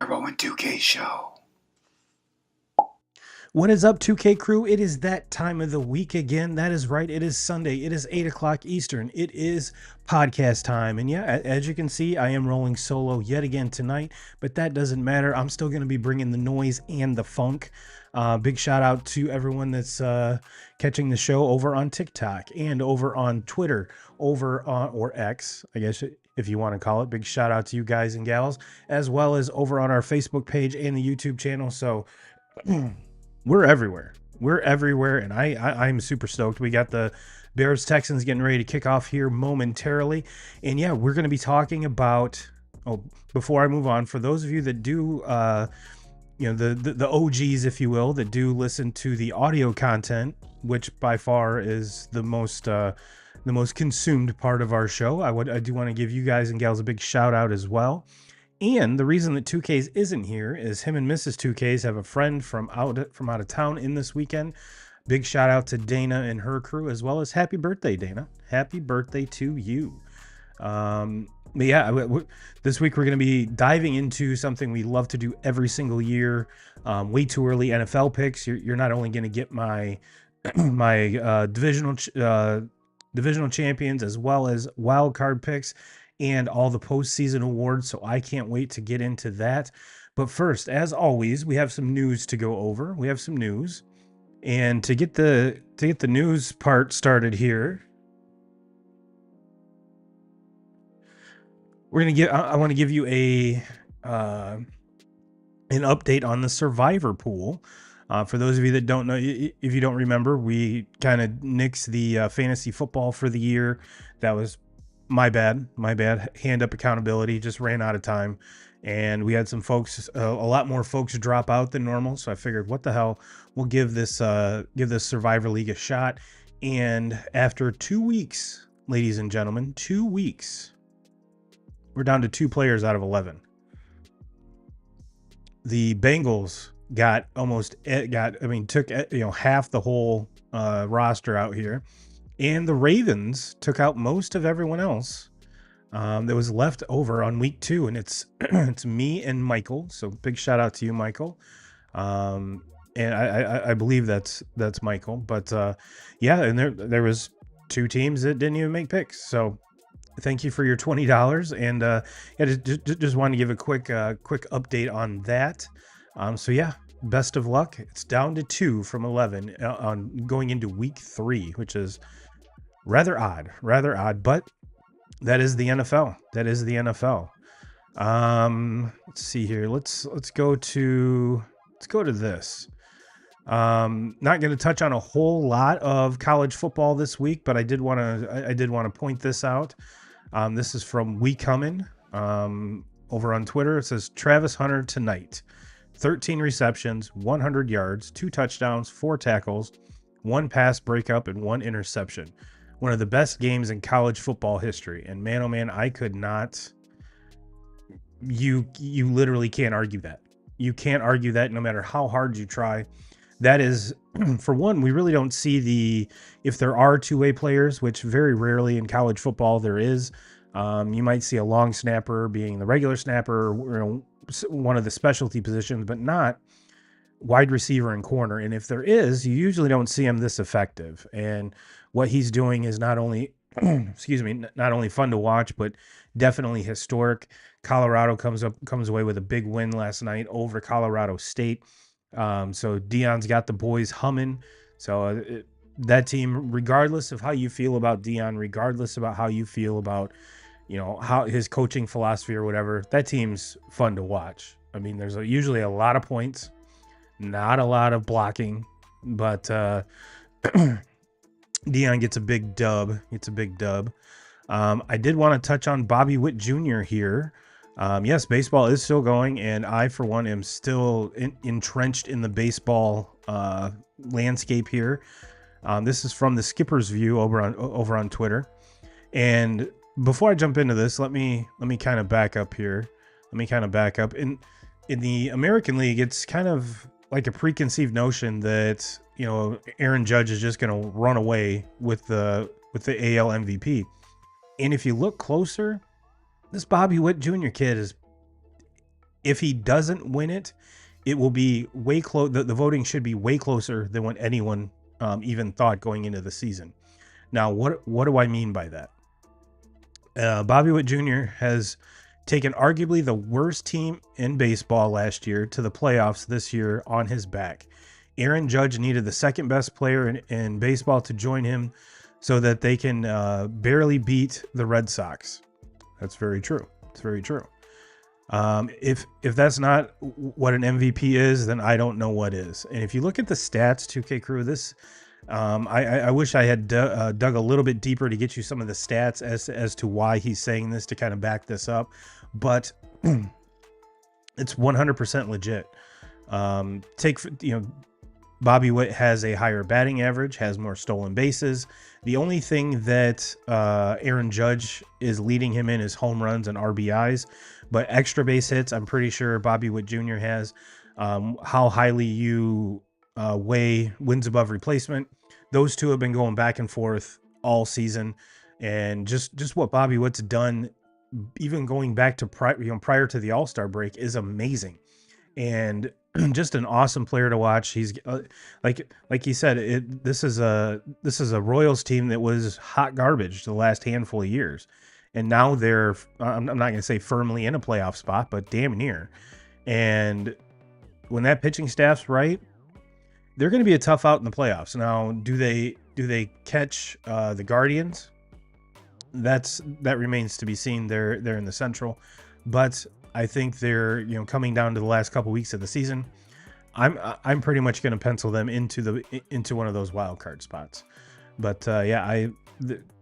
Turbo and 2K show. What is up, 2K crew? It is that time of the week again. That is right. It is Sunday. It is 8 o'clock Eastern. It is podcast time. And yeah, as you can see, I am rolling solo yet again tonight, but that doesn't matter. I'm still going to be bringing the noise and the funk. Big shout out to everyone that's catching the show over on TikTok and over on Twitter, over on, or X, I guess, if you want to call it. Big shout out to you guys and gals, as well as over on our Facebook page and the YouTube channel. So we're everywhere. We're everywhere, and I'm super stoked. We got the Bears Texans getting ready to kick off here momentarily, and yeah, we're going to be talking about. Oh, before I move on, for those of you that do, the OGs, if you will, that do listen to the audio content, which by far is the most consumed part of our show, I do want to give you guys and gals a big shout out as well. And the reason that 2Ks isn't here is him and Mrs. 2Ks have a friend from out of town in this weekend. Big shout out to Dana and her crew, as well as happy birthday, Dana. Happy birthday to you. But yeah, this week we're going to be diving into something we love to do every single year. Way too early NFL picks. You're not only going to get my my divisional champions, as well as wild card picks and all the postseason awards. So I can't wait to get into that. But first, as always, we have some news to go over. We have some news, and to get the news part started here, I want to give you an update on the survivor pool. For those of you that don't know, if you don't remember, we kind of nixed the fantasy football for the year. That was my bad. Hand up accountability, just ran out of time. And we had some folks, a lot more folks drop out than normal. So I figured, what the hell, we'll give this Survivor League a shot. And after 2 weeks, ladies and gentlemen, 2 weeks, we're down to 2 players out of 11. The Bengals took half the whole roster out here, and the Ravens took out most of everyone else that was left over on week 2, and it's it's me and Michael. So big shout out to you, Michael. And I believe that's Michael, but yeah, and there was 2 teams that didn't even make picks. So thank you for your $20, and just wanted to give a quick update on that. So yeah, best of luck. It's down to 2 from 11 on going into week 3, which is rather odd, but that is the NFL. Let's see here. Let's go to this. Not going to touch on a whole lot of college football this week, but I did want to point this out. This is from We Comin' over on Twitter. It says Travis Hunter tonight, 13 receptions, 100 yards, 2 touchdowns, 4 tackles, 1 pass breakup, and 1 interception. One of the best games in college football history. And man, oh man, I could not. You literally can't argue that. You can't argue that no matter how hard you try. That is, for one, we really don't see if there are two-way players, which very rarely in college football there is. You might see a long snapper being the regular snapper, one of the specialty positions, but not wide receiver and corner. And if there is, you usually don't see him this effective. And what he's doing is not only, not only fun to watch, but definitely historic. Colorado comes away with a big win last night over Colorado State. So Deion's got the boys humming. So that team, regardless of how you feel about Deion, regardless about how you feel about, how his coaching philosophy or whatever, that team's fun to watch. I mean, there's usually a lot of points, not a lot of blocking, but Deion gets a big dub. I did want to touch on Bobby Witt Jr. here. Yes, baseball is still going, and I, for one, am still entrenched in the baseball landscape here. This is from the Skipper's View over on Twitter. And before I jump into this, let me kind of back up here. In the American League, it's kind of like a preconceived notion that Aaron Judge is just going to run away with the AL MVP. And if you look closer, this Bobby Witt Jr. kid is, if he doesn't win it, it will be way close. The voting should be way closer than what anyone even thought going into the season. Now, what do I mean by that? Bobby Witt Jr. has taken arguably the worst team in baseball last year to the playoffs this year on his back. Aaron Judge needed the second best player in baseball to join him so that they can barely beat the Red Sox. That's very true. It's very true. If that's not what an MVP is, then I don't know what is. And if you look at the stats, 2K Crew, this I wish I had dug a little bit deeper to get you some of the stats as to why he's saying this to kind of back this up, but it's 100% legit. Bobby Witt has a higher batting average, has more stolen bases. The only thing that Aaron Judge is leading him in is home runs and RBIs, but extra base hits, I'm pretty sure Bobby Witt Jr. has. How highly you weigh wins above replacement, those two have been going back and forth all season, and just what Bobby Witt's done, even going back to prior to the All-Star break, is amazing. And just an awesome player to watch. He's like he said, this is a Royals team that was hot garbage the last handful of years, and now they're I'm not going to say firmly in a playoff spot, but damn near. And when that pitching staff's right, they're going to be a tough out in the playoffs. Now, do they catch the Guardians? That remains to be seen. They're in the Central, but I think they're coming down to the last couple weeks of the season. I'm pretty much going to pencil them into one of those wild card spots. But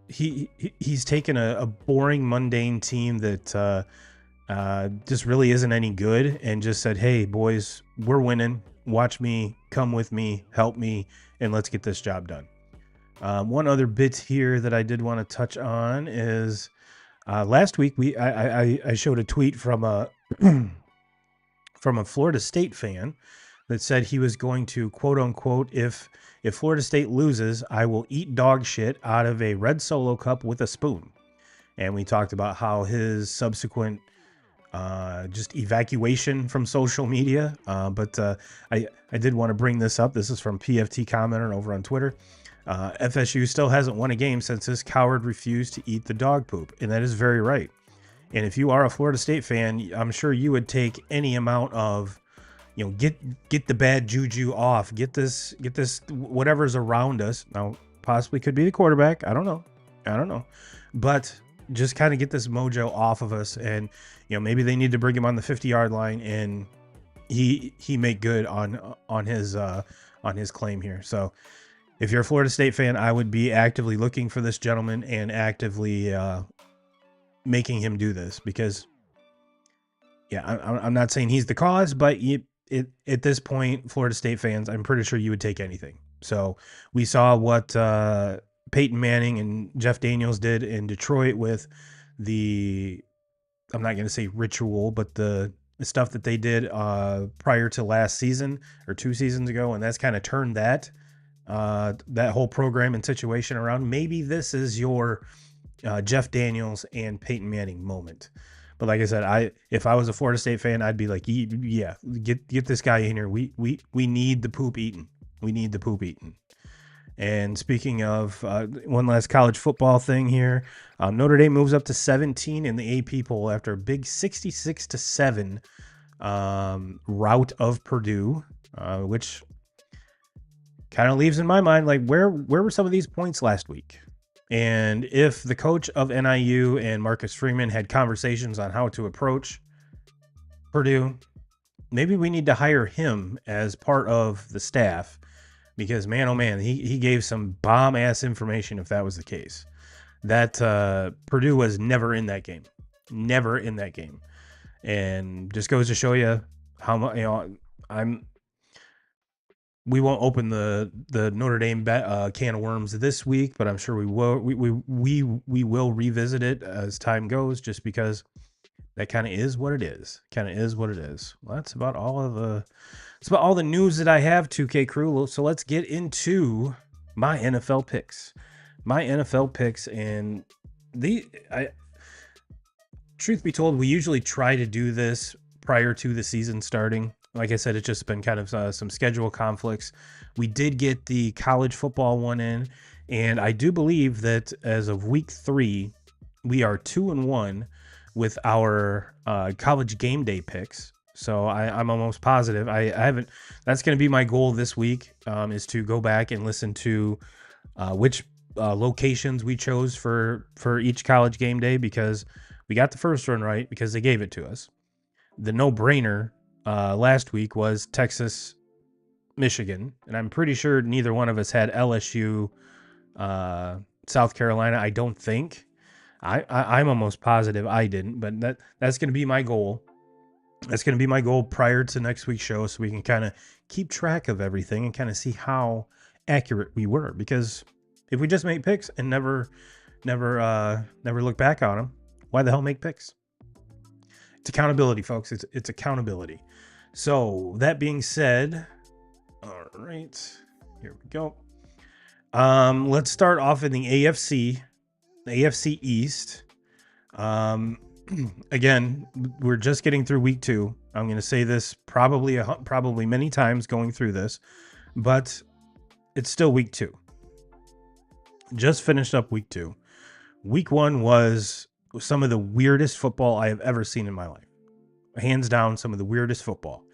he's taken a boring, mundane team that just really isn't any good, and just said, "Hey boys, we're winning. Watch me, come with me, help me, and let's get this job done." One other bit here that I did want to touch on is last week I showed a tweet from a from a Florida State fan that said he was going to, quote unquote, if Florida State loses, I will eat dog shit out of a red Solo cup with a spoon. And we talked about how his subsequent just evacuation from social media. But I did want to bring this up. This is from PFT Commenter over on Twitter. FSU still hasn't won a game since this coward refused to eat the dog poop. And that is very right. And if you are a Florida State fan, I'm sure you would take any amount of, get the bad juju off, get this whatever's around us. Now, possibly could be the quarterback. I don't know. But just kind of get this mojo off of us. And, maybe they need to bring him on the 50-yard line and he make good on his claim here. So if you're a Florida State fan, I would be actively looking for this gentleman and actively making him do this, because I'm not saying he's the cause, but at this point, Florida State fans, I'm pretty sure you would take anything. So we saw what Peyton Manning and Jeff Daniels did in Detroit with the, I'm not going to say ritual, but the stuff that they did prior to last season or 2 seasons ago, and that's kind of turned that whole program and situation around. Maybe this is your Jeff Daniels and Peyton Manning moment. But like I said, if I was a Florida State fan, I'd be like, yeah, get this guy in here. We need the poop eaten. We need the poop eaten. And speaking of one last college football thing here, Notre Dame moves up to 17 in the AP poll after a big 66-7 rout of Purdue, which kind of leaves in my mind, like, where were some of these points last week? And if the coach of NIU and Marcus Freeman had conversations on how to approach Purdue, maybe we need to hire him as part of the staff, because man, oh man, he gave some bomb ass information if that was the case. That Purdue was never in that game. And just goes to show you how much, we won't open the Notre Dame can of worms this week, but I'm sure we will revisit it as time goes, just because that kind of is what it is. Well, that's about all the news that I have, 2K Crew. So let's get into my NFL picks. And truth be told, we usually try to do this prior to the season starting. like I said, it's just been kind of some schedule conflicts. We did get the college football one in, and I do believe that as of week 3, we are 2-1 with our college game day picks. So I'm almost positive. I haven't. That's going to be my goal this week. Is to go back and listen to which locations we chose for each college game day, because we got the first one right because they gave it to us. The no-brainer last week was Texas, Michigan, and I'm pretty sure neither one of us had LSU, South Carolina. I don't think. I'm almost positive I didn't, but that's going to be my goal. That's going to be my goal prior to next week's show, so we can kind of keep track of everything and kind of see how accurate we were. Because if we just make picks and never look back on them, why the hell make picks? It's accountability, folks. It's accountability. So that being said, all right, here we go. Let's start off in the AFC East. Again, we're just getting through week 2. I'm going to say this probably many times going through this, but it's still week 2. Just finished up week 2. Week 1 was some of the weirdest football I have ever seen in my life. Hands down, some of the weirdest football.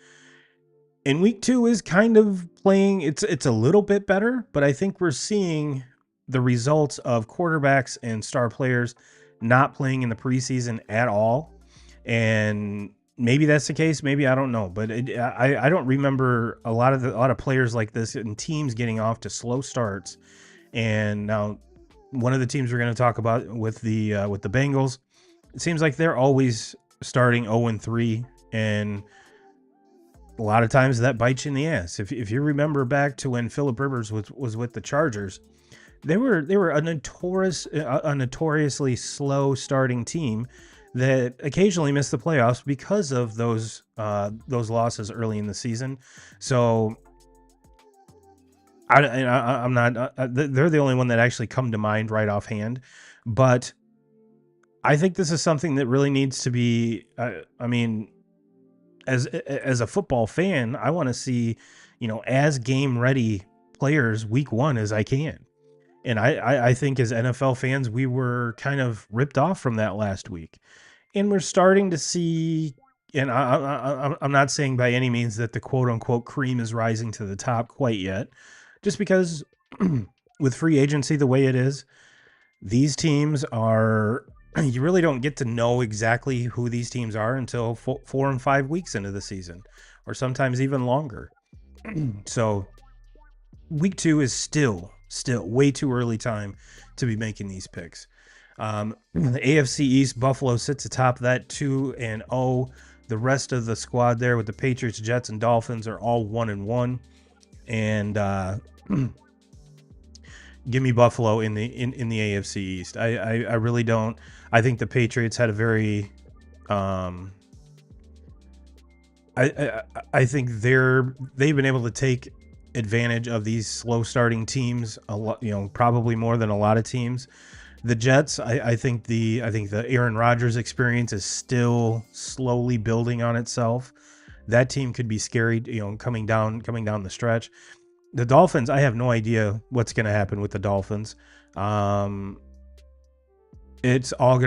And week 2 is kind of playing, it's a little bit better, but I think we're seeing the results of quarterbacks and star players not playing in the preseason at all. And maybe that's the case, maybe, I don't know, but I don't remember a lot of players like this and teams getting off to slow starts. And now one of the teams we're going to talk about with the Bengals, it seems like they're always starting 0-3, and a lot of times that bites you in the ass. If you remember back to when Phillip Rivers was with the Chargers, they were a notoriously slow starting team that occasionally missed the playoffs because of those losses early in the season. So I'm not. They're the only one that actually come to mind right offhand, but I think this is something that really needs to be. I mean, as a football fan, I want to see, as game ready players week 1 as I can. And I think as NFL fans, we were kind of ripped off from that last week. And we're starting to see, and I'm not saying by any means that the quote unquote cream is rising to the top quite yet, just because with free agency the way it is, these teams are, you really don't get to know exactly who these teams are until 4 and 5 weeks into the season, or sometimes even longer. So week 2 is still way too early time to be making these picks. The AFC East, Buffalo sits atop that 2-0. The rest of the squad there with the Patriots, Jets, and Dolphins are all 1-1. And give me Buffalo in the AFC East. I really don't. I think the Patriots had a very I think they've been able to take advantage of these slow starting teams a lot, probably more than a lot of teams. The Jets, I think the Aaron Rodgers experience is still slowly building on itself. That team could be scary, coming down the stretch. The Dolphins, I have no idea what's going to happen with the Dolphins. It's all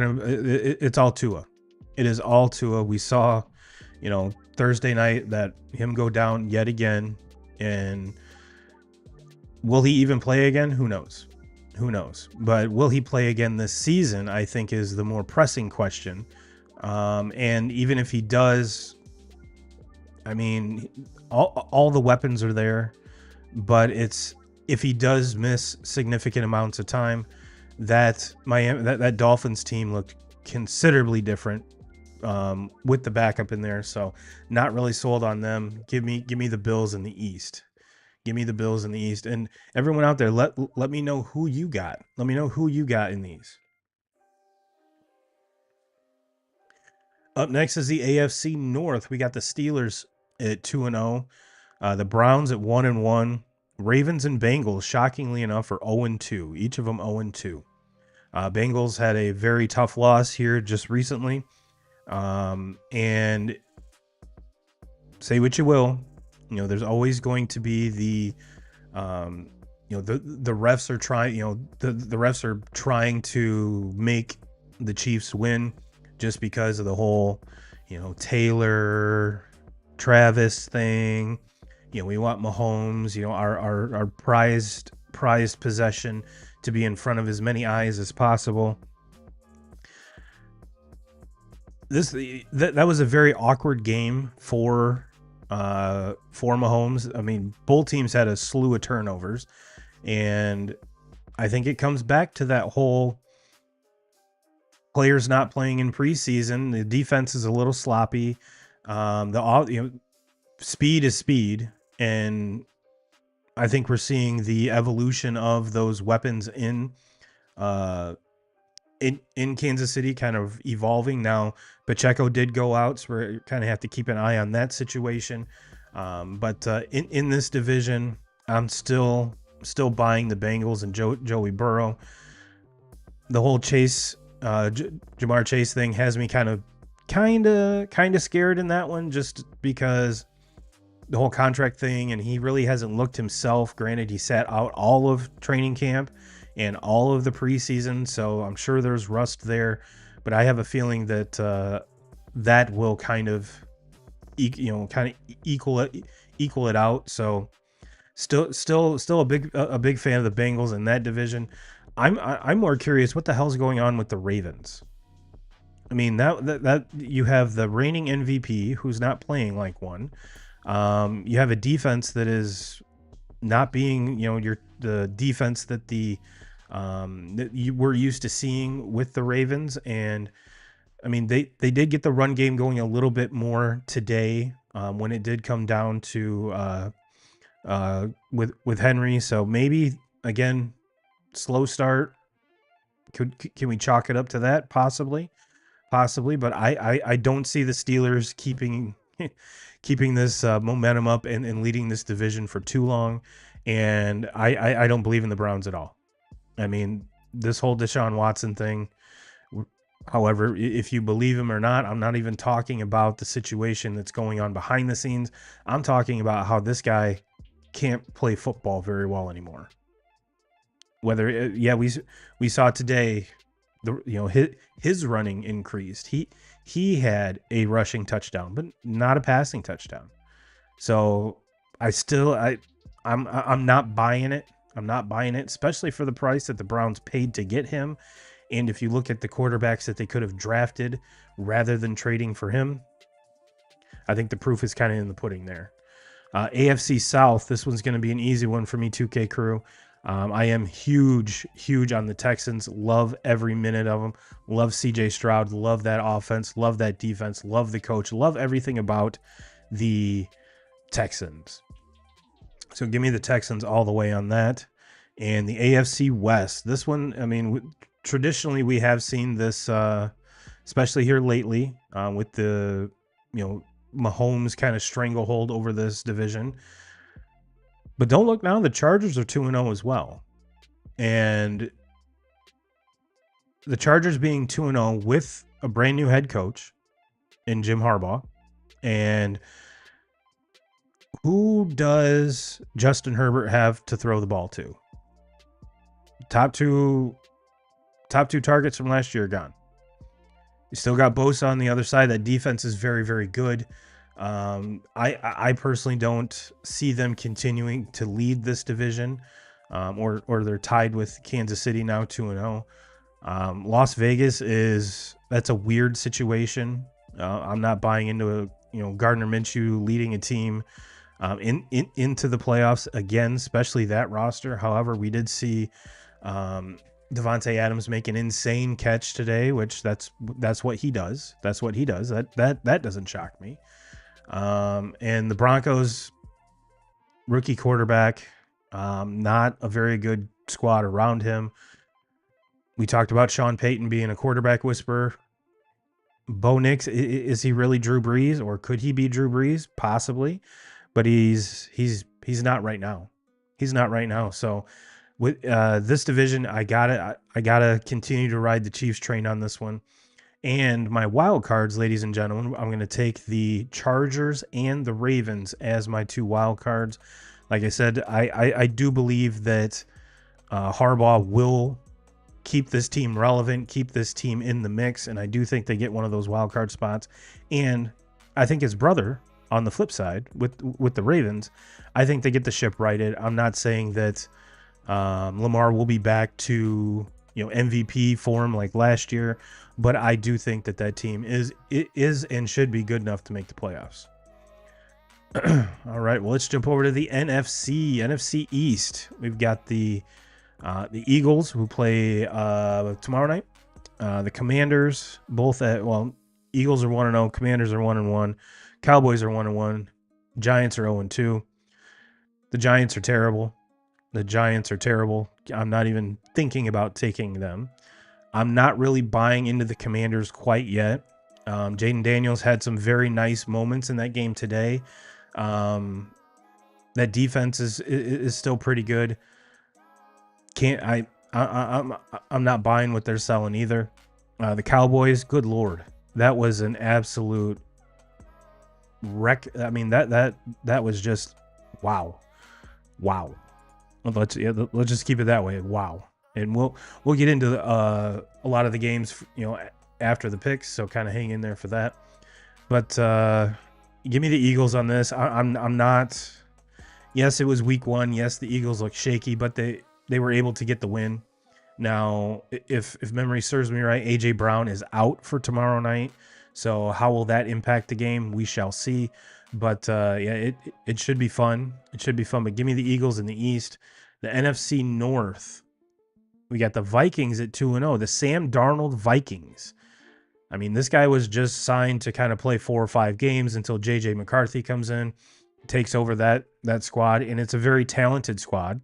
Tua. It is all Tua. We saw, Thursday night that him go down yet again. And will he even play again? Who knows? But will he play again this season, I think, is the more pressing question. And even if he does, I mean, all the weapons are there. But if he does miss significant amounts of time, that Dolphins team looked considerably different with the backup in there. So not really sold on them. Give me the Bills in the East. Give me the Bills in the East. And everyone out there, let me know who you got. Let me know who you got in these. Up next is the AFC North. We got the Steelers at 2-0. The Browns at 1-1. Ravens and Bengals, shockingly enough, are 0-2. Each of them 0-2. Bengals had a very tough loss here just recently. And say what you will, there's always going to be um, the refs are trying, the refs are trying to make the Chiefs win just because of the whole, Taylor, Travis thing. We want Mahomes, our prized possession to be in front of as many eyes as possible. That was a very awkward game for Mahomes. I mean, both teams had a slew of turnovers, and I think it comes back to that whole players not playing in preseason. The defense is a little sloppy. Speed is speed, and I think we're seeing the evolution of those weapons uh, in Kansas City kind of evolving. Now, Pacheco did go out, so we kind of have to keep an eye on that situation. But in this division, I'm still buying the Bengals and Joey Burrow. The whole Jamar Chase thing has me kind of scared in that one, just because the whole contract thing, and he really hasn't looked himself. Granted, he sat out all of training camp and all of the preseason, so I'm sure there's rust there. But I have a feeling that that will kind of equal it out. So still a big fan of the Bengals in that division. I'm more curious what the hell's going on with the Ravens. I mean, that you have the reigning MVP who's not playing like one. You have a defense that is not being, the defense that that you were used to seeing with the Ravens. And I mean, they did get the run game going a little bit more today, when it did come down to with Henry. So maybe again, slow start. Can we chalk it up to that? Possibly, but I don't see the Steelers keeping this momentum up and leading this division for too long. And I don't believe in the Browns at all. I mean, this whole Deshaun Watson thing, however, if you believe him or not, I'm not even talking about the situation that's going on behind the scenes. I'm talking about how this guy can't play football very well anymore. Whether, we saw today, his running increased. He had a rushing touchdown, but not a passing touchdown. So I'm not buying it. I'm not buying it, especially for the price that the Browns paid to get him. And if you look at the quarterbacks that they could have drafted rather than trading for him, I think the proof is kind of in the pudding there. AFC South, this one's going to be an easy one for me, 2K crew. I am huge on the Texans. Love every minute of them. Love CJ Stroud. Love that offense. Love that defense. Love the coach. Love everything about the Texans. So give me the Texans all the way on that. And the AFC West. This one, I mean, traditionally we have seen this, especially here lately, with the, Mahomes kind of stranglehold over this division. But don't look now, the Chargers are 2-0 as well. And the Chargers being 2-0 with a brand new head coach in Jim Harbaugh. And who does Justin Herbert have to throw the ball to? Top two targets from last year gone. You still got Bosa on the other side. That defense is very, very good. I personally don't see them continuing to lead this division, or they're tied with Kansas City now 2-0. Las Vegas that's a weird situation. I'm not buying into Gardner Minshew leading a team into the playoffs again, especially that roster. However, we did see Devontae Adams make an insane catch today, which that's what he does. That's what he does. That doesn't shock me. And the Broncos rookie quarterback, not a very good squad around him. We talked about Sean Payton being a quarterback whisperer. Bo Nix, is he really Drew Brees, or could he be Drew Brees? Possibly, but he's not right now. He's not right now. So with this division, I gotta continue to ride the Chiefs train on this one. And my wild cards, ladies and gentlemen, I'm going to take the Chargers and the Ravens as my two wild cards. Like I said, I do believe that Harbaugh will keep this team relevant, keep this team in the mix, and I do think they get one of those wild card spots. And I think his brother, on the flip side, with the Ravens, I think they get the ship righted. I'm not saying that Lamar will be back to MVP form like last year, but I do think that team is and should be good enough to make the playoffs. All right, well, let's jump over to the NFC East. We've got the Eagles, who play tomorrow night. The Commanders, both Eagles are 1-0, Commanders are 1-1, Cowboys are 1-1, Giants are 0-2. The Giants are terrible. I'm not even thinking about taking them. I'm not really buying into the Commanders quite yet. Jaden Daniels had some very nice moments in that game today. That defense is still pretty good. I'm not buying what they're selling either. The Cowboys, good Lord, that was an absolute wreck. I mean, that was just wow. Let's just keep it that way. Wow. And we'll get into a lot of the games, after the picks. So kind of hang in there for that. But give me the Eagles on this. I'm not. Yes, it was week 1. Yes, the Eagles look shaky, but they were able to get the win. Now, if memory serves me right, AJ Brown is out for tomorrow night. So how will that impact the game? We shall see. But it should be fun. It should be fun. But give me the Eagles in the East. The NFC North, we got the Vikings at 2-0. The Sam Darnold Vikings. I mean, this guy was just signed to kind of play 4 or 5 games until JJ McCarthy comes in, takes over that squad, and it's a very talented squad,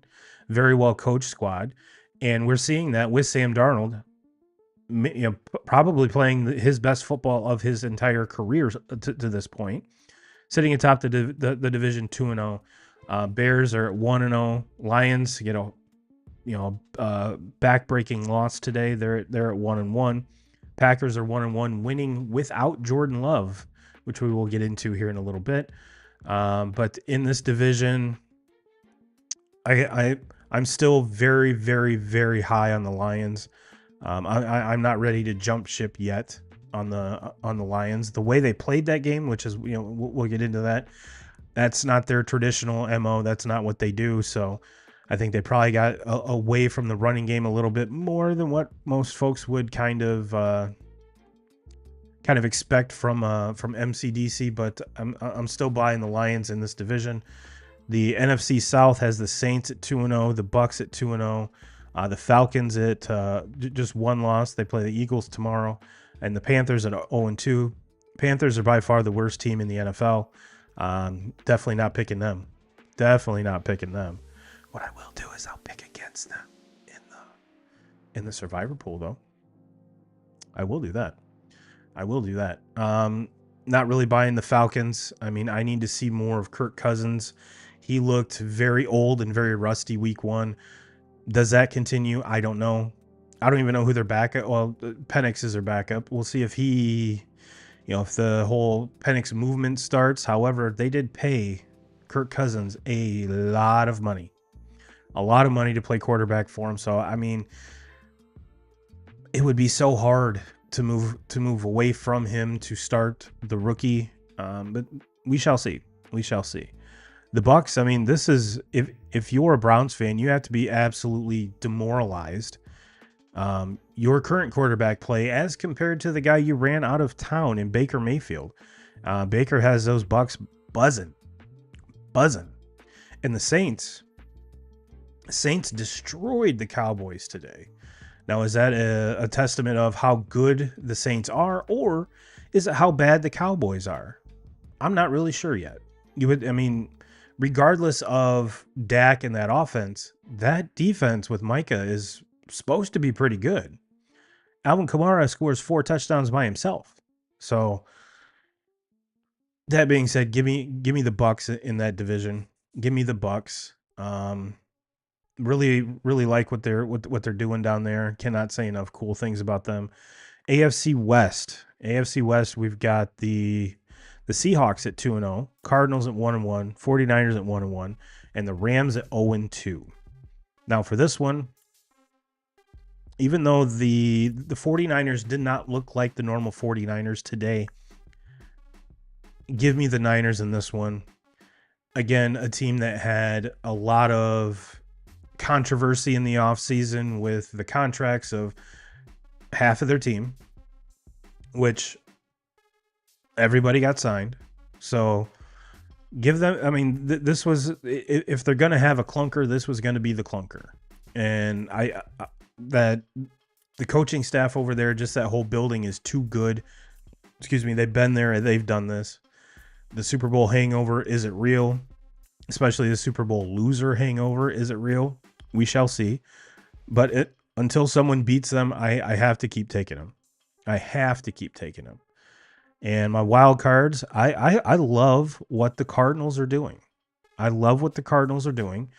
very well coached squad, and we're seeing that with Sam Darnold, probably playing his best football of his entire career to this point, sitting atop the division 2-0. Bears are at 1-0. Lions, back-breaking loss today. They're at 1-1. Packers are 1-1, winning without Jordan Love, which we will get into here in a little bit. But in this division, I'm still very, very, very high on the Lions. I'm not ready to jump ship yet on the Lions. The way they played that game, which is we'll get into that. That's not their traditional MO. That's not what they do. So I think they probably got away from the running game a little bit more than what most folks would kind of expect from MCDC. But I'm still buying the Lions in this division. The NFC South has the Saints at 2-0, the Bucks at 2-0, the Falcons at just one loss. They play the Eagles tomorrow, and the Panthers at 0-2. Panthers are by far the worst team in the NFL. Definitely not picking them. What I will do is I'll pick against them in the Survivor pool, though. I will do that. Not really buying the Falcons. I mean, I need to see more of Kirk Cousins. He looked very old and very rusty week 1. Does that continue? I don't know. I don't even know who their backup. Well, Penix is their backup. We'll see if he, if the whole Penix movement starts. However, they did pay Kirk Cousins a lot of money to play quarterback for him. So, I mean, it would be so hard to move away from him to start the rookie. But we shall see. The Bucks, I mean, this is, if you're a Browns fan, you have to be absolutely demoralized. Your current quarterback play as compared to the guy you ran out of town in Baker Mayfield. Baker has those Bucks buzzing. And the Saints destroyed the Cowboys today. Now, is that a testament of how good the Saints are, or is it how bad the Cowboys are? I'm not really sure yet. Regardless of Dak and that offense, that defense with Micah is supposed to be pretty good. Alvin Kamara scores 4 touchdowns by himself. So that being said, give me the Bucks in that division. Give me the Bucks. Really like what they're doing down there. Cannot say enough cool things about them. AFC West. AFC West, we've got the Seahawks at 2-0, Cardinals at 1-1, 49ers at 1-1, and the Rams at 0-2. Now for this one, even though the 49ers did not look like the normal 49ers today, give me the Niners in this one. Again, a team that had a lot of controversy in the offseason with the contracts of half of their team, which everybody got signed. So give them, I mean, this was, if they're going to have a clunker, this was going to be the clunker. And that the coaching staff over there, just that whole building is too good. Excuse me. They've been there. They've done this. The Super Bowl hangover, is it real? Especially the Super Bowl loser hangover, is it real? We shall see. But until someone beats them, I have to keep taking them. I have to keep taking them. And my wild cards, I love what the Cardinals are doing. I love what the Cardinals are doing.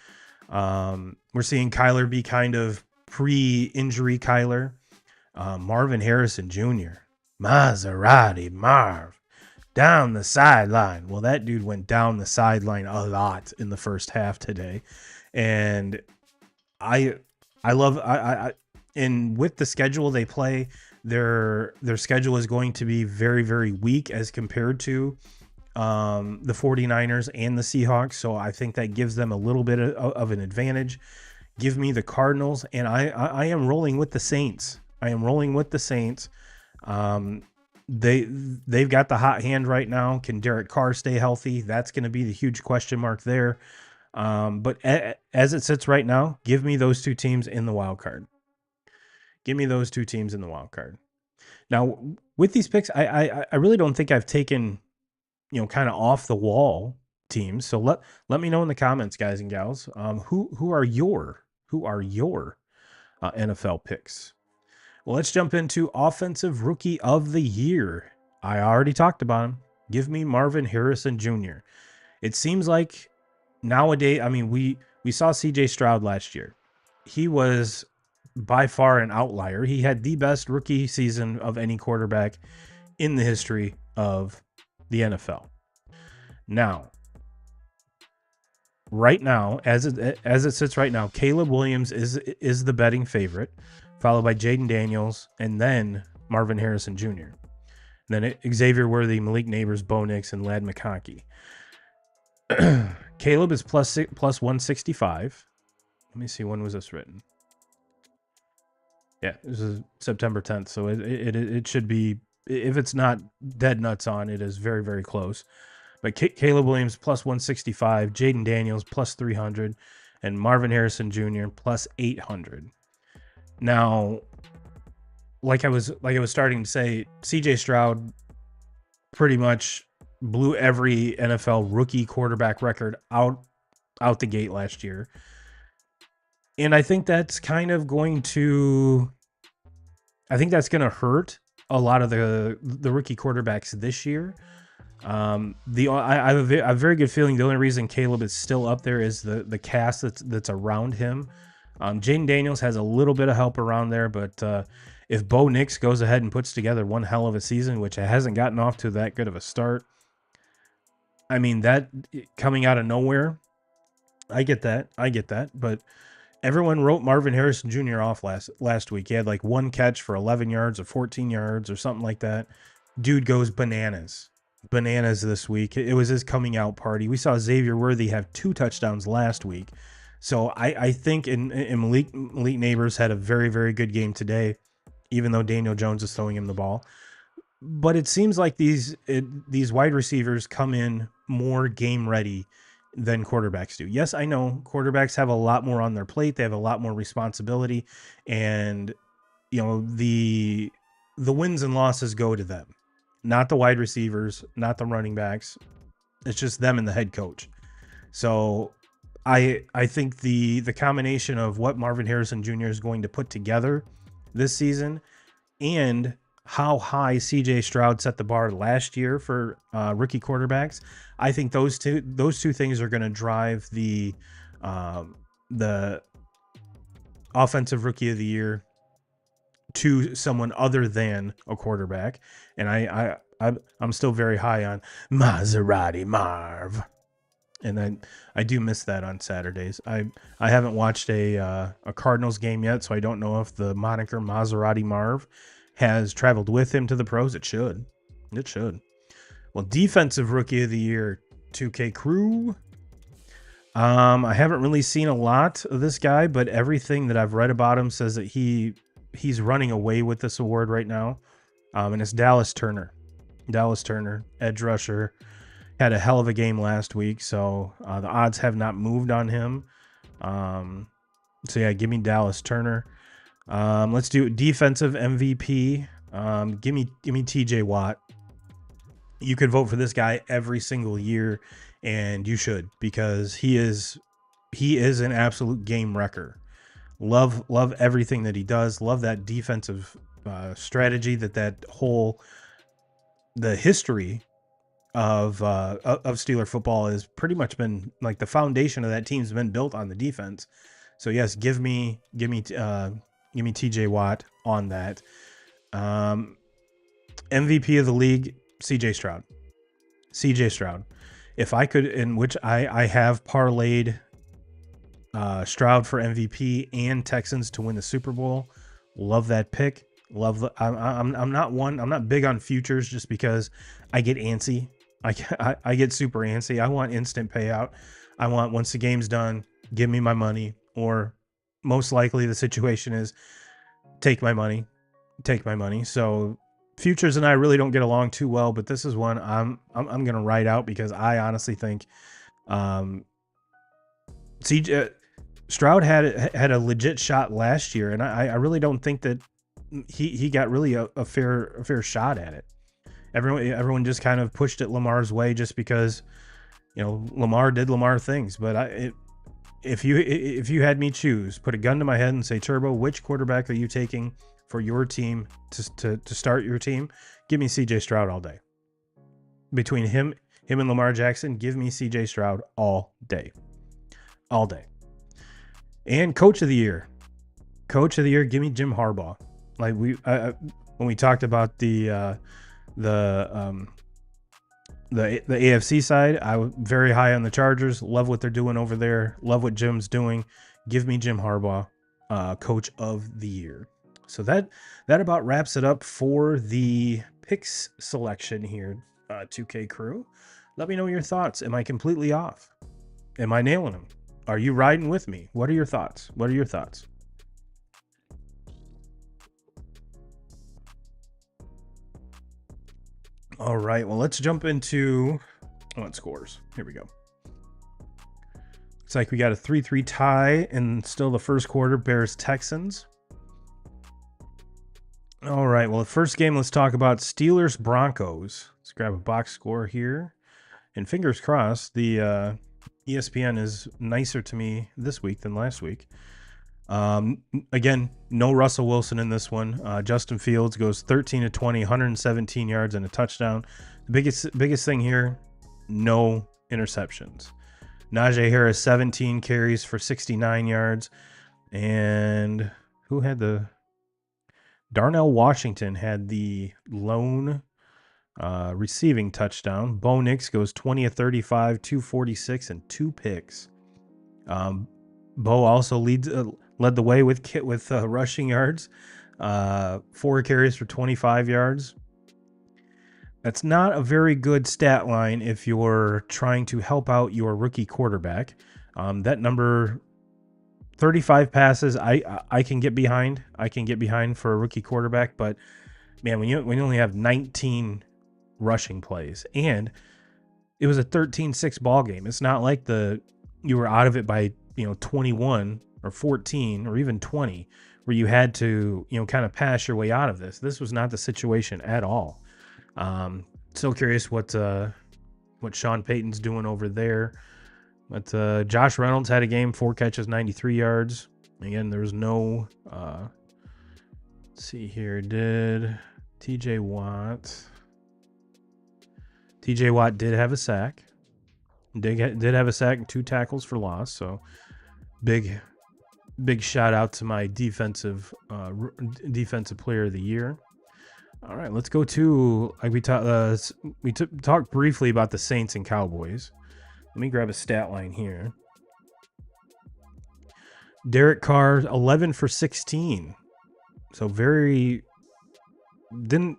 We're seeing Kyler be kind of pre-injury Kyler. Marvin Harrison Jr., Maserati Marv, down the sideline. Well, that dude went down the sideline a lot in the first half today. And I love, and with the schedule they play, their schedule is going to be very, very weak as compared to the 49ers and the Seahawks. So I think that gives them a little bit of an advantage. Give me the Cardinals, and I am rolling with the Saints. I am rolling with the Saints. They've got the hot hand right now. Can Derek Carr stay healthy? That's going to be the huge question mark there. But as it sits right now, give me those two teams in the wild card. Give me those two teams in the wild card. Now, with these picks, I really don't think I've taken, kind of off the wall teams. So let me know in the comments, guys and gals, who are your NFL picks. Well, let's jump into Offensive Rookie of the Year. I already talked about him. Give me Marvin Harrison Jr. It seems like nowadays, I mean, we saw CJ Stroud last year. He was by far an outlier. He had the best rookie season of any quarterback in the history of the NFL. Now, right now, as it sits right now, Caleb Williams is the betting favorite, followed by Jaden Daniels, and then Marvin Harrison Jr. Then Xavier Worthy, Malik Neighbors, Bo Nix, and Ladd McConkey. Caleb is plus 165. Let me see, when was this written? Yeah, this is September 10th, so it should be, if it's not dead nuts on, it is very, very close. But Caleb Williams plus 165, Jaden Daniels plus 300, and Marvin Harrison Jr. plus 800. Now, like I was starting to say, CJ Stroud pretty much blew every NFL rookie quarterback record out the gate last year. And I think that's kind of going to hurt a lot of the rookie quarterbacks this year. I have a very good feeling the only reason Caleb is still up there is the cast that's around him. Jaden Daniels has a little bit of help around there, but if Bo Nix goes ahead and puts together one hell of a season, which it hasn't gotten off to that good of a start, I mean, that coming out of nowhere, I get that, but everyone wrote Marvin Harrison Jr. off last week. He had like one catch for 11 yards or 14 yards or something like that. Dude goes bananas this week. It was his coming out party. We saw Xavier Worthy have 2 touchdowns last week. So I think in Malik Neighbors had a very, very good game today, even though Daniel Jones is throwing him the ball. But it seems like these wide receivers come in more game ready than quarterbacks do. Yes, I know quarterbacks have a lot more on their plate. They have a lot more responsibility, and the wins and losses go to them, not the wide receivers, not the running backs. It's just them and the head coach. So I think the combination of what Marvin Harrison Jr. is going to put together this season and how high CJ Stroud set the bar last year for rookie quarterbacks, I think those two things are going to drive the Offensive Rookie of the Year to someone other than a quarterback. And I'm still very high on Maserati Marv. And I do miss that on Saturdays. I haven't watched a Cardinals game yet, so I don't know if the moniker Maserati Marv has traveled with him to the pros. It should. It should. Well, defensive rookie of the year, 2K Crew. I haven't really seen a lot of this guy, but everything that I've read about him says that he's running away with this award right now. And it's Dallas Turner. Dallas Turner, edge rusher, had a hell of a game last week, so the odds have not moved on him. So yeah, give me Dallas Turner. Let's do defensive MVP. Give me TJ Watt. You could vote for this guy every single year, and you should, because he is an absolute game wrecker. Love everything that he does. Love that defensive strategy, that whole the history of Steeler football has pretty much been like the foundation of that team's been built on the defense. So yes, give me TJ Watt on that. MVP of the league, CJ Stroud. If I could, in which I have parlayed Stroud for MVP and Texans to win the Super Bowl. Love that pick. I'm not big on futures just because I get antsy. I get super antsy. I want instant payout. I want, once the game's done, give me my money, or most likely the situation is take my money. So futures and I really don't get along too well, but this is one I'm going to ride out, because I honestly think CJ Stroud had a legit shot last year, and I really don't think that he got really a fair shot at it. Everyone just kind of pushed it Lamar's way just because, Lamar did Lamar things. But if you had me choose, put a gun to my head and say, Turbo, which quarterback are you taking for your team to start your team? Give me CJ Stroud all day. Between him and Lamar Jackson, give me CJ Stroud all day. And coach of the year, give me Jim Harbaugh. Like when we talked about the AFC side, I was very high on the Chargers. Love what they're doing over there. Love what Jim's doing. Give me Jim Harbaugh, coach of the year. So that about wraps it up for the picks selection here, 2K Crew. Let me know your thoughts. Am I completely off? Am I nailing them? Are you riding with me? What are your thoughts? All right, well, let's jump into scores. Here we go. Looks like we got a 3-3 tie and still the first quarter, Bears Texans. All right, well, the first game, let's talk about Steelers Broncos. Let's grab a box score here. And fingers crossed, the ESPN is nicer to me this week than last week. Again, no Russell Wilson in this one. Justin Fields goes 13 of 20, 117 yards and a touchdown. The biggest thing here, no interceptions. Najee Harris, 17 carries for 69 yards. And who had Darnell Washington had the lone receiving touchdown. Bo Nix goes 20 of 35, 246, and 2 picks. Bo also led the way with rushing yards, 4 carries for 25 yards. That's not a very good stat line if you're trying to help out your rookie quarterback. That number, 35 passes, I can get behind. For a rookie quarterback, but man, when you only have 19 rushing plays, and it was a 13-6 ball game. It's not like you were out of it by 21 or 14 or even 20, where you had to kind of pass your way out of this. This was not the situation at all. Still curious what Sean Payton's doing over there. But Josh Reynolds had a game, 4 catches, 93 yards. Again, there was no. Let's see here. Did TJ Watt? TJ Watt did have a sack. Did have a sack and 2 tackles for loss. So big big shout out to my defensive player of the year. All right, let's go to like we talked briefly about the Saints and Cowboys. Let me grab a stat line here. Derek Carr 11 for 16. So very didn't,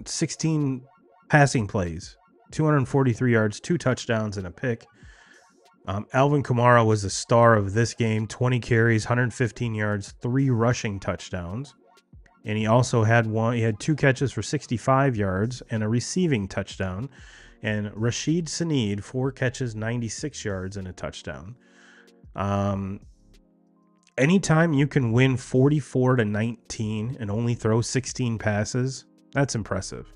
16 passing plays, 243 yards, 2 touchdowns and a pick. Alvin Kamara was the star of this game, 20 carries, 115 yards, 3 rushing touchdowns. And he also had 2 catches for 65 yards and a receiving touchdown. And Rashid Sneed, 4 catches, 96 yards and a touchdown. Anytime you can win 44-19 and only throw 16 passes, that's impressive.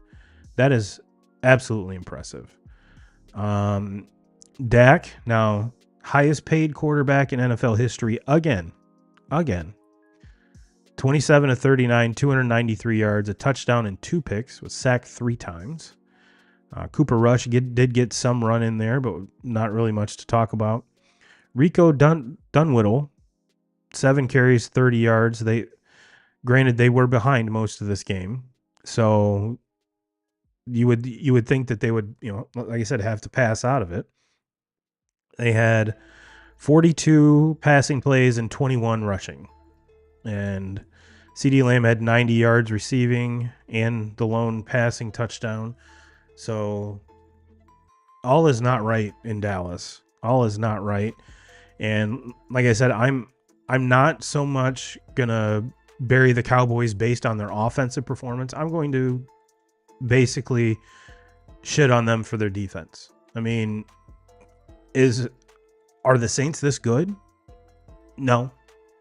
That is absolutely impressive. Dak, now highest paid quarterback in NFL history again. 27 of 39, 293 yards, a touchdown and 2 picks, was sacked 3 times. Cooper Rush did get some run in there, but not really much to talk about. Rico Dunwhiddle, 7 carries, 30 yards. Granted, they were behind most of this game, so you would think that they would, like I said, have to pass out of it. They had 42 passing plays and 21 rushing. And CeeDee Lamb had 90 yards receiving and the lone passing touchdown. So all is not right in Dallas. All is not right. And like I said, I'm not so much going to bury the Cowboys based on their offensive performance. I'm going to basically shit on them for their defense. I mean, are the Saints this good? No.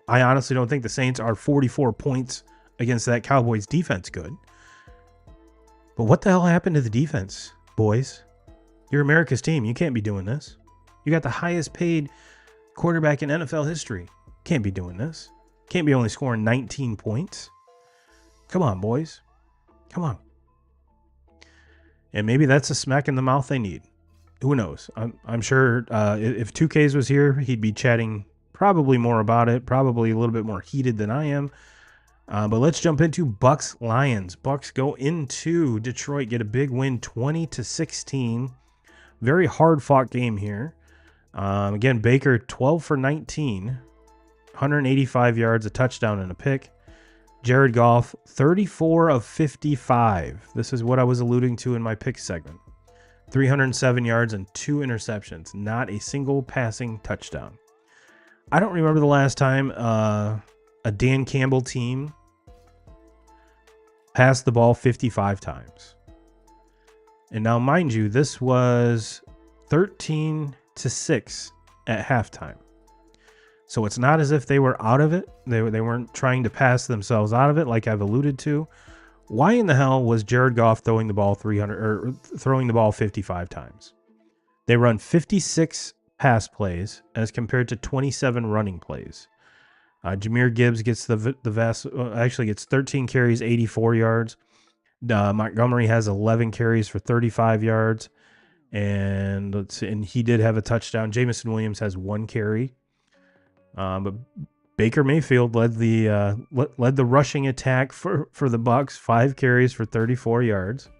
I honestly don't think the Saints are 44 points against that Cowboys defense good. But what the hell happened to the defense, boys? You're America's team. You can't be doing this. You got the highest paid quarterback in NFL history. Can't be doing this. Can't be only scoring 19 points. Come on, boys. Come on. And maybe that's a smack in the mouth they need. Who knows? I'm sure if 2Ks was here, he'd be chatting probably more about it, probably a little bit more heated than I am. But let's jump into Bucs Lions. Bucs go into Detroit, get a big win, 20-16. Very hard fought game here. Again, Baker 12 for 19, 185 yards, a touchdown and a pick. Jared Goff 34 of 55. This is what I was alluding to in my pick segment. 307 yards and 2 interceptions. Not a single passing touchdown. I don't remember the last time a Dan Campbell team passed the ball 55 times. And now, mind you, this was 13-6 at halftime. So it's not as if they were out of it. They weren't trying to pass themselves out of it, like I've alluded to. Why in the hell was Jared Goff throwing the ball 55 times? They run 56 pass plays as compared to 27 running plays. Jahmyr Gibbs gets gets 13 carries, 84 yards. Montgomery has 11 carries for 35 yards, and he did have a touchdown. Jamison Williams has 1 carry, but Baker Mayfield led the rushing attack for the Bucs, 5 carries for 34 yards.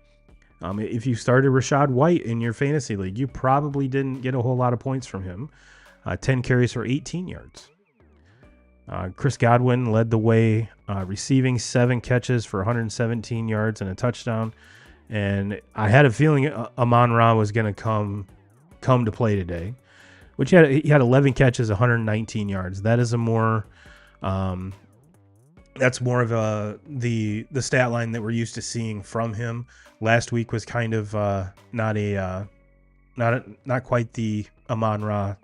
If you started Rachaad White in your fantasy league, you probably didn't get a whole lot of points from him. 10 carries for 18 yards. Chris Godwin led the way, receiving 7 catches for 117 yards and a touchdown. And I had a feeling Amon-Ra was going to come to play today, which he had 11 catches, 119 yards. That is that's more of the stat line that we're used to seeing from him. Last week was kind of not quite the Amon-Ra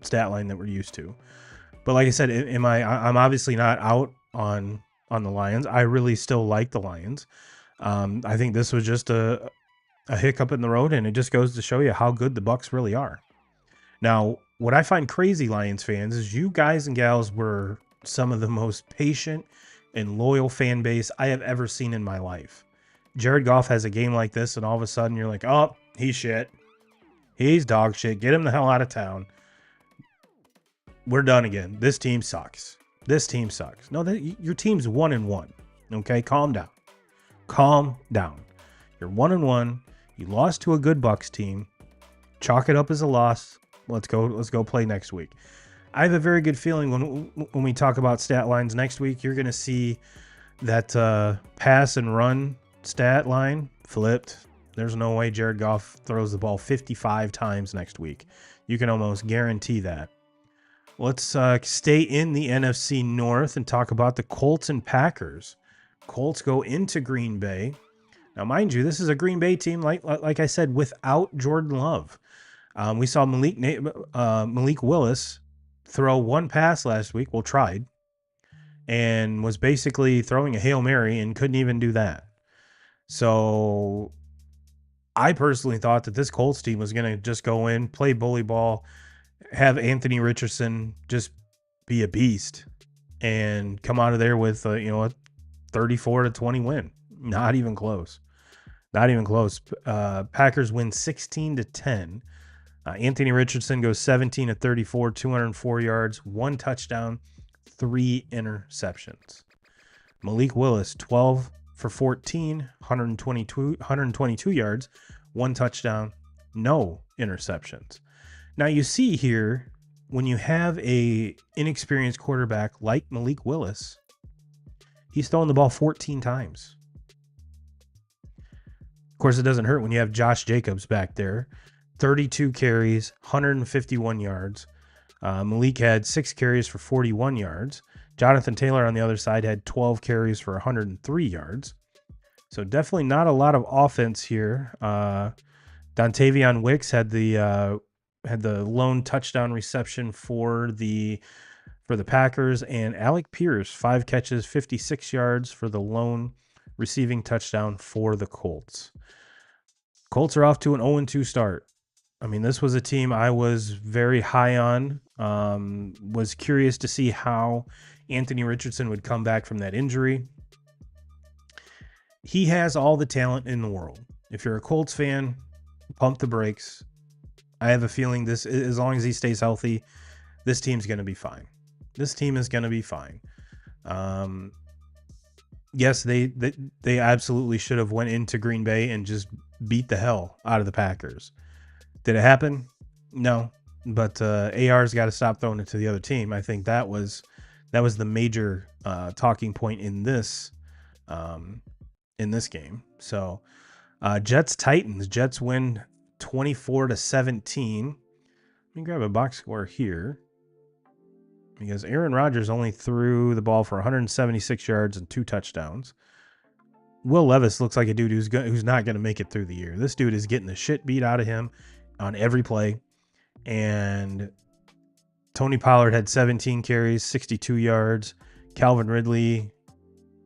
stat line that we're used to. But like I said, I'm obviously not out on the Lions. I really still like the Lions. I think this was just a hiccup in the road, and it just goes to show you how good the Bucs really are. Now, what I find crazy, Lions fans, is you guys and gals were some of the most patient and loyal fan base I have ever seen in my life. Jared Goff has a game like this, and all of a sudden you're like, oh, he's shit. He's dog shit. Get him the hell out of town. We're done again. This team sucks. This team sucks. No, your team's 1-1. Okay, calm down. Calm down. You're 1-1. You lost to a good Bucks team. Chalk it up as a loss. Let's go play next week. I have a very good feeling when we talk about stat lines next week, you're going to see that pass and run stat line flipped. There's no way Jared Goff throws the ball 55 times next week. You can almost guarantee that. Let's stay in the NFC North and talk about the Colts and Packers. Colts go into Green Bay. Now, mind you, this is a Green Bay team, like I said, without Jordan Love. We saw Malik Willis throw one pass last week, well, tried, and was basically throwing a Hail Mary and couldn't even do that. So I personally thought that this Colts team was going to just go in, play bully ball, have Anthony Richardson just be a beast and come out of there with a 34-20 win. Not even close. Not even close. Packers win 16-10. Anthony Richardson goes 17-34, 204 yards, 1 touchdown, 3 interceptions. Malik Willis, 12 for 14, 122 yards, 1 touchdown, no interceptions. Now you see here, when you have a inexperienced quarterback like Malik Willis, he's throwing the ball 14 times. Of course, it doesn't hurt when you have Josh Jacobs back there. 32 carries, 151 yards. Malik had 6 carries for 41 yards. Jonathan Taylor on the other side had 12 carries for 103 yards. So definitely not a lot of offense here. Dontavion Wicks had the lone touchdown reception for the Packers, and Alec Pierce, 5 catches, 56 yards for the lone receiving touchdown for the Colts. Colts are off to an 0-2 start. I mean, this was a team I was very high on. Was curious to see how Anthony Richardson would come back from that injury. He has all the talent in the world. If you're a Colts fan, pump the brakes. I have a feeling this, as long as he stays healthy, this team's going to be fine. This team is going to be fine. Yes, they absolutely should have went into Green Bay and just beat the hell out of the Packers. Did it happen? No, but AR's got to stop throwing it to the other team. I think that was the major talking point in this game. So Jets Titans. Jets win 24-17. Let me grab a box score here, because Aaron Rodgers only threw the ball for 176 yards and 2 touchdowns. Will Levis looks like a dude who's not going to make it through the year. This dude is getting the shit beat out of him on every play. And Tony Pollard had 17 carries, 62 yards. Calvin Ridley,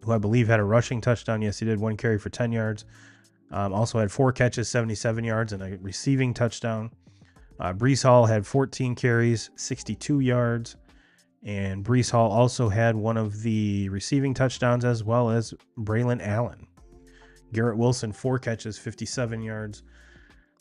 who I believe had a rushing touchdown. Yes, he did, 1 carry for 10 yards. Also had 4 catches, 77 yards, and a receiving touchdown. Breece Hall had 14 carries, 62 yards. And Breece Hall also had one of the receiving touchdowns, as well as Braylon Allen. Garrett Wilson, 4 catches, 57 yards.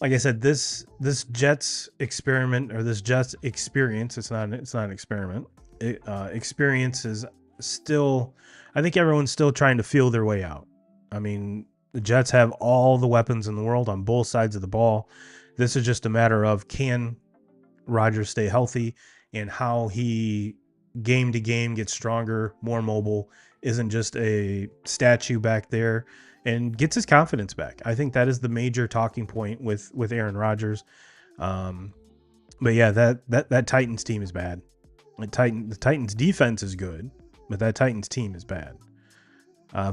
Like I said, this Jets experiment, or this Jets experience, it's not an experiment. Experience is still, I think everyone's still trying to feel their way out. I mean, the Jets have all the weapons in the world on both sides of the ball. This is just a matter of, can Rodgers stay healthy, and how he game to game gets stronger, more mobile, isn't just a statue back there, and gets his confidence back. I think that is the major talking point with Aaron Rodgers. But yeah, that Titans team is bad. The Titans defense is good, but that Titans team is bad.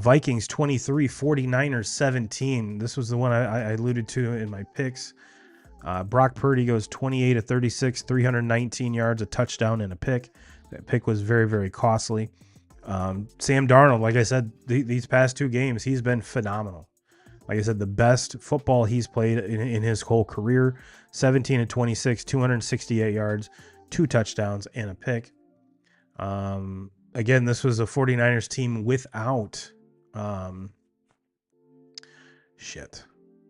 Vikings 23, 49ers 17. This was the one I alluded to in my picks. Brock Purdy goes 28-36, 319 yards, a touchdown, and a pick. That pick was very, very costly. Sam Darnold, like I said, these past 2 games, he's been phenomenal. Like I said, the best football he's played in his whole career. 17-26, 268 yards, 2 touchdowns, and a pick. Again, this was a 49ers team without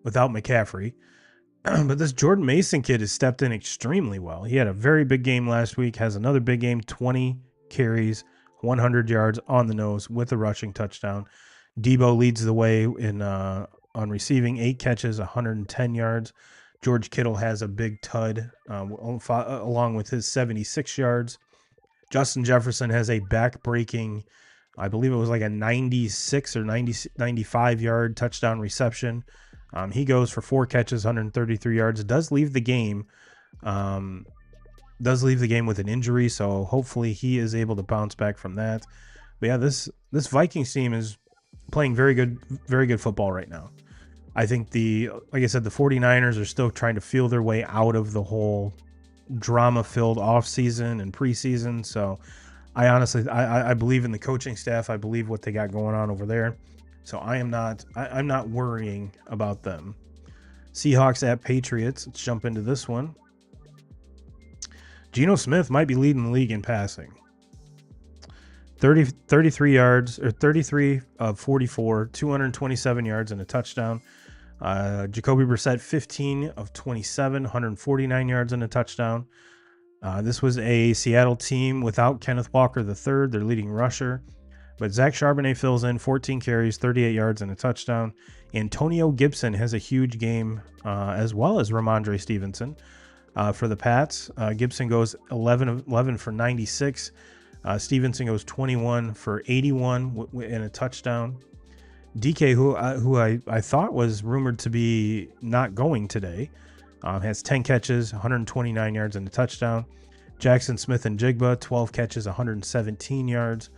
McCaffrey. But this Jordan Mason kid has stepped in extremely well. He had a very big game last week, has another big game, 20 carries, 100 yards on the nose with a rushing touchdown. Debo leads the way in on receiving, 8 catches, 110 yards. George Kittle has a big tud along with his 76 yards. Justin Jefferson has a back-breaking, I believe it was like a 96 or 95 yard touchdown reception. He goes for 4 catches, 133 yards. Does leave the game. With an injury, so hopefully he is able to bounce back from that. But yeah, this Vikings team is playing very good football right now. I think like I said, the 49ers are still trying to feel their way out of the whole drama-filled offseason and preseason. So I honestly, I believe in the coaching staff. I believe what they got going on over there. So I'm not worrying about them. Seahawks at Patriots. Let's jump into this one. Geno Smith might be leading the league in passing. 33 yards, or 33 of 44, 227 yards and a touchdown. Jacoby Brissett, 15 of 27, 149 yards and a touchdown. This was a Seattle team without Kenneth Walker III, their leading rusher. But Zach Charbonnet fills in, 14 carries, 38 yards and a touchdown. Antonio Gibson has a huge game, as well as Ramondre Stevenson. For the Pats, Gibson goes 11 for 96. Stevenson goes 21 for 81 and a touchdown. DK, who I thought was rumored to be not going today, has 10 catches, 129 yards and a touchdown. Jackson Smith and Jigba, 12 catches, 117 yards.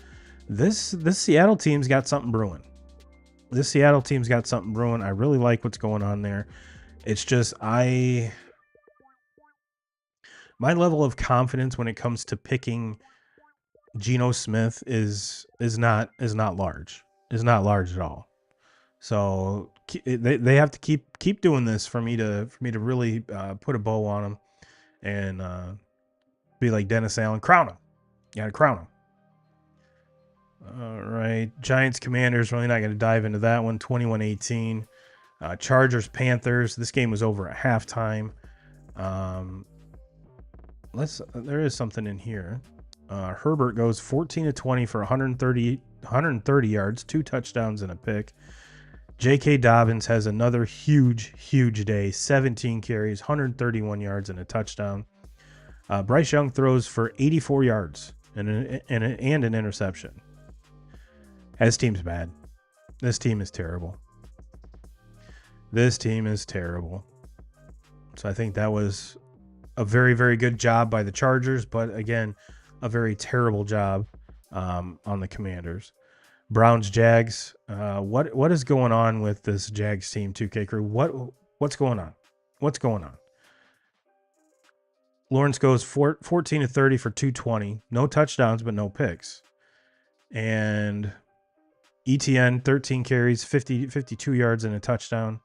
This Seattle team's got something brewing. I really like what's going on there. It's just my level of confidence when it comes to picking Geno Smith is not large. Is not large at all. So they have to keep doing this for me to really put a bow on him and be like Dennis Allen, crown him. You gotta crown him. All right, Giants Commanders. Really not going to dive into that one. 21-18. Chargers Panthers. This game was over at halftime. There is something in here. Herbert goes 14 of 20 for 130 yards, 2 touchdowns and a pick. J.K. Dobbins has another huge day, 17 carries, 131 yards and a touchdown. Bryce Young throws for 84 yards and an interception. This team's bad. This team is terrible. So I think that was a very, very good job by the Chargers, but again, a very terrible job on the Commanders. Browns Jags. What is going on with this Jags team, 2K crew? What's going on? Lawrence goes 14 of 30 for 220. No touchdowns, but no picks. And ETN, 13 carries, 52 yards and a touchdown.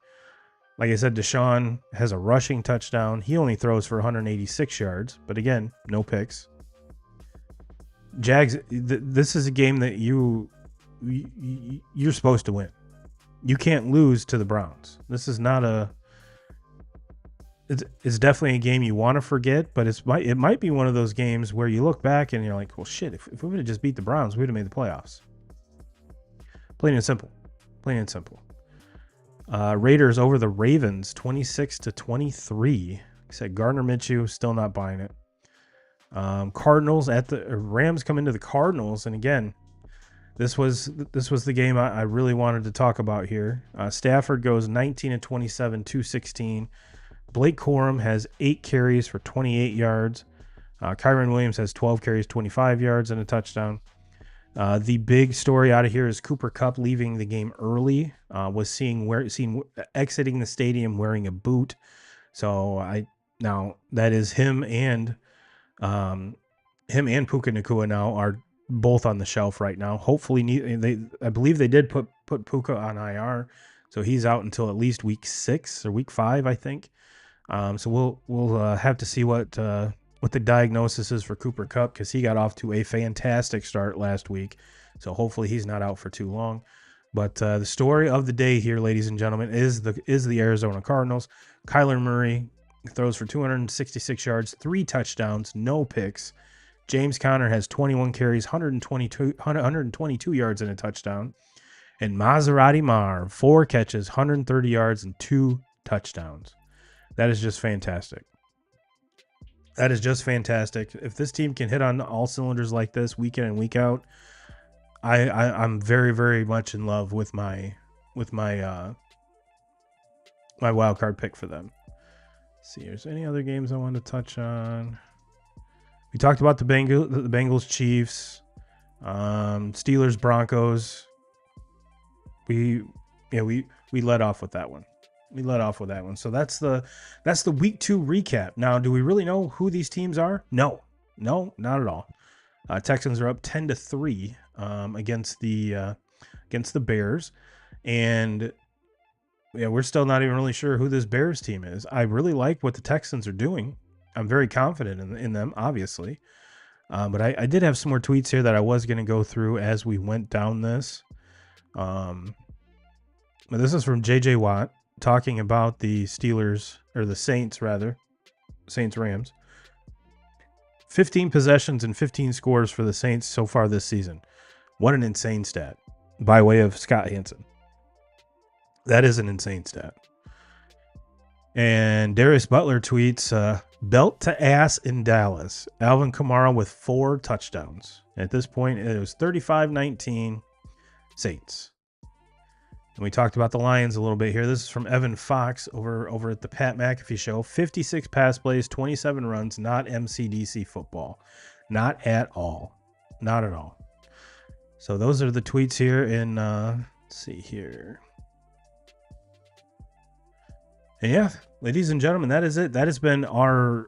Like I said, Deshaun has a rushing touchdown. He only throws for 186 yards, but again, no picks. Jags, this is a game that you're supposed to win. You can't lose to the Browns. This is not it's definitely a game you want to forget, but it might be one of those games where you look back and you're like, well, shit, if we would have just beat the Browns, we would have made the playoffs. Plain and simple. Raiders over the Ravens, 26-23. Like I said, Gardner Minshew, still not buying it. Cardinals Rams come into the Cardinals, and again, this was the game I really wanted to talk about here. Stafford goes 19-27, 216. Blake Corum has 8 carries for 28 yards. Kyron Williams has 12 carries, 25 yards, and a touchdown. The big story out of here is Cooper Kupp leaving the game early. Was seen exiting the stadium wearing a boot. So now that is him and Puka Nacua now are both on the shelf right now. Hopefully, I believe they did put Puka on IR, so he's out until at least week 6 or week 5, I think. So we'll have to see what the diagnosis is for Cooper Kupp, because he got off to a fantastic start last week. So hopefully he's not out for too long. But the story of the day here, ladies and gentlemen, is the Arizona Cardinals. Kyler Murray throws for 266 yards, 3 touchdowns, no picks. James Conner has 21 carries, 122 yards and a touchdown. And Maserati Mar, 4 catches, 130 yards and 2 touchdowns. That is just fantastic. That is just fantastic. If this team can hit on all cylinders like this week in and week out, I'm very, very much in love with my my wild card pick for them. Let's see, there's any other games I want to touch on. We talked about the Bengals Chiefs, Steelers Broncos. We let off with that one. So that's the week 2 recap. Now, do we really know who these teams are? No, not at all. Texans are up 10-3 against the Bears, and we're still not even really sure who this Bears team is. I really like what the Texans are doing. I'm very confident in them, obviously. But I did have some more tweets here that I was going to go through as we went down this. But this is from JJ Watt talking about the Steelers, or the Saints rather, Saints-Rams. 15 possessions and 15 scores for the Saints so far this season. What an insane stat by way of Scott Hansen. That is an insane stat. And Darius Butler tweets, belt to ass in Dallas. Alvin Kamara with 4 touchdowns. At this point, it was 35-19 Saints. And we talked about the Lions a little bit here. This is from Evan Fox over at the Pat McAfee Show. 56 pass plays, 27 runs, not MCDC football. Not at all. Not at all. So those are the tweets here. And let's see here. And yeah, ladies and gentlemen, that is it. That has been our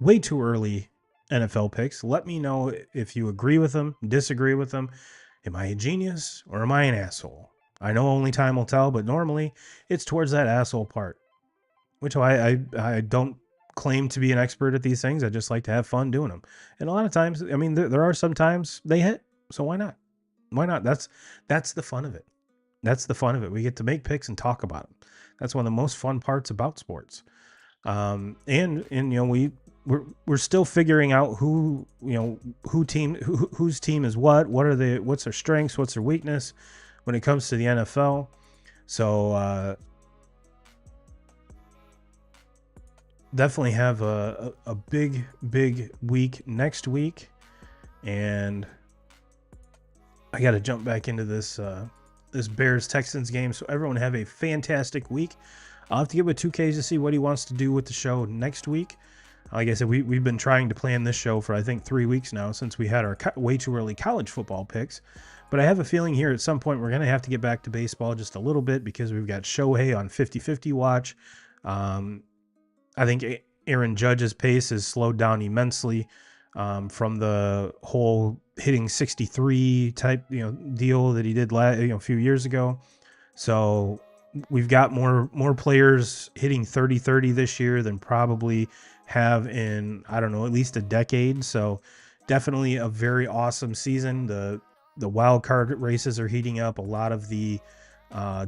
way too early NFL picks. Let me know if you agree with them, disagree with them. Am I a genius or am I an asshole? I know only time will tell, but normally it's towards that asshole part, which I don't claim to be an expert at these things. I just like to have fun doing them. And a lot of times, I mean, there are some times they hit. So why not? Why not? That's the fun of it. That's the fun of it. We get to make picks and talk about them. That's one of the most fun parts about sports. And we're still figuring out whose team is what's their strengths, what's their weakness when it comes to the NFL. So definitely have a big week next week. And I got to jump back into this Bears-Texans game. So everyone have a fantastic week. I'll have to get with 2Ks to see what he wants to do with the show next week. Like I said, we've been trying to plan this show for, I think, 3 weeks now since we had our way too early college football picks. But I have a feeling here at some point we're going to have to get back to baseball just a little bit because we've got Shohei on 50-50 watch. I think Aaron Judge's pace has slowed down immensely from the whole hitting 63 type deal that he did a few years ago. So we've got more players hitting 30-30 this year than probably have in, I don't know, at least a decade. So definitely a very awesome season. The wild card races are heating up. A lot of the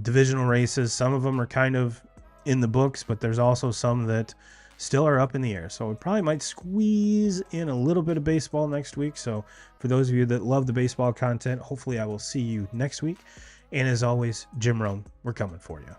divisional races, some of them are kind of in the books, but there's also some that still are up in the air. So we probably might squeeze in a little bit of baseball next week. So for those of you that love the baseball content, hopefully I will see you next week. And as always, Jim Rome, we're coming for you.